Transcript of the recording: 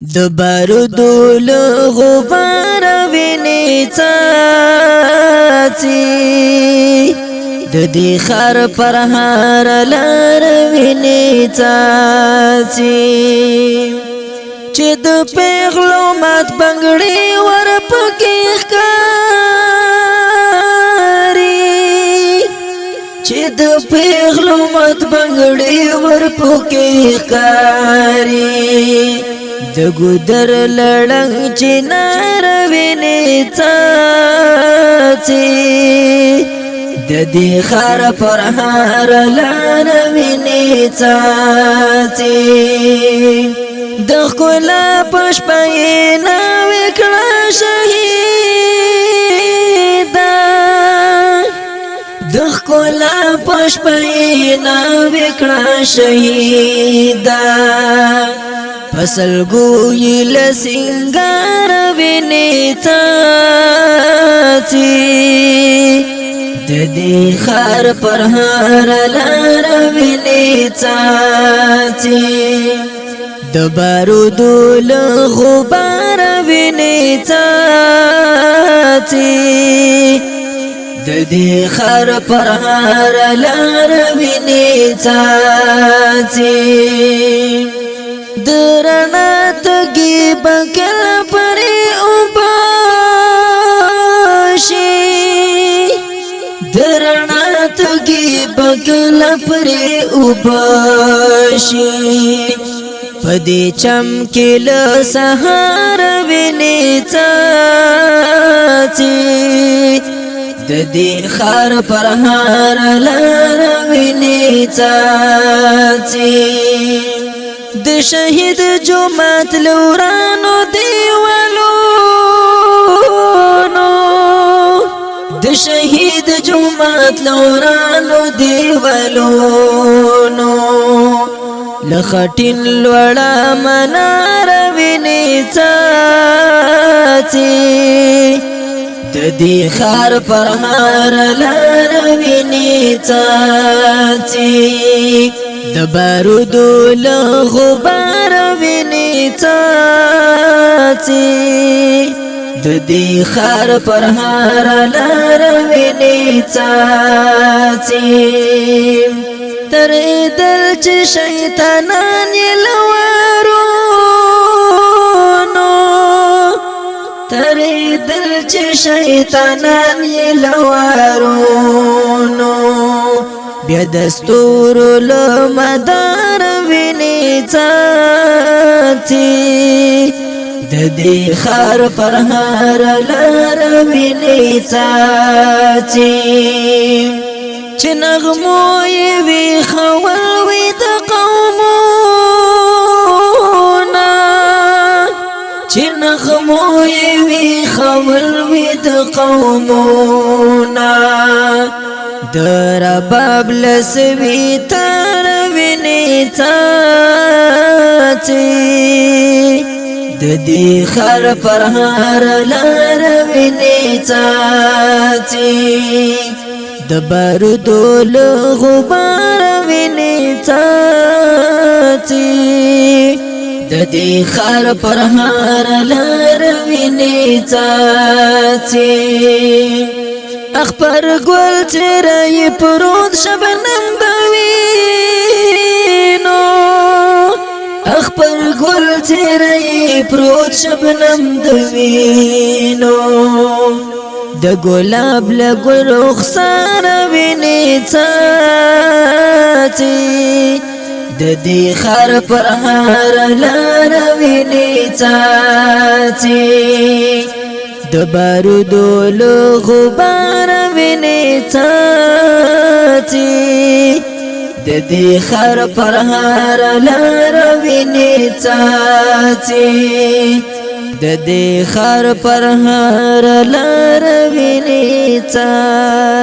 د بارودو له غبار ویني څاڅي د دې خار پر هار لار ویني څاڅي چې د پیغلو مات بنگړي ور پکې ښکاري چې د پیغلو مات بنگړي ور پکې ښکاري د ګودر لړنګ چنار ویني څاڅي د دې خار پر هار لار ویني څاڅي د خلا پشپینا وکړه شهیدا د خلا پشپینا وکړه شهیدا فصل گوئی لسنگار ویني څاڅي د دې خار پر هار لار ویني څاڅي د بارودو له غبار ویني څاڅي د دې خار پر هار لار ویني څاڅي درنا تگی بکل پری اوباشی درنا تگی بکل پری اوباشی پدی چمکل سهار ویني څاڅي د دې خار پر هار لار ویني څاڅي د شهید جمعت لورانو دیوالونو د شهید جمعت لورانو دیوالونو لخټین لوړه منار ویني څاڅي د دې خار پر هار لار ویني څاڅي د بارودو له غبار ویني څاڅي د دې خار پر هار لار ویني څاڅي تر دل چې شیطانان لورونو تر دل چې شیطانان لورونو بیا دستور له مدار ویني څاڅي د دې خار پر هار لار ویني څاڅي چې نغمو یې وی خول وی د قومونه چې نغمو یې وی خول وی د قومونه در باب لسوی تر ویني څاڅي د دې خار پر هار لار ویني څاڅي د بارودو له غبار ویني څاڅي د دې خار پر هار لار ویني څاڅي اخبر گل چرای پرود شبنم دوینو اخبر گل چرای پرود شبنم دوینو د ګلاب له ګل رخسار ویني څاڅي د دې خار پر هار لار ویني څاڅي د بارودو له غبار ویني څاڅي د دې خار پر هار لار ویني څاڅي د دې خار پر هار لار ویني څاڅي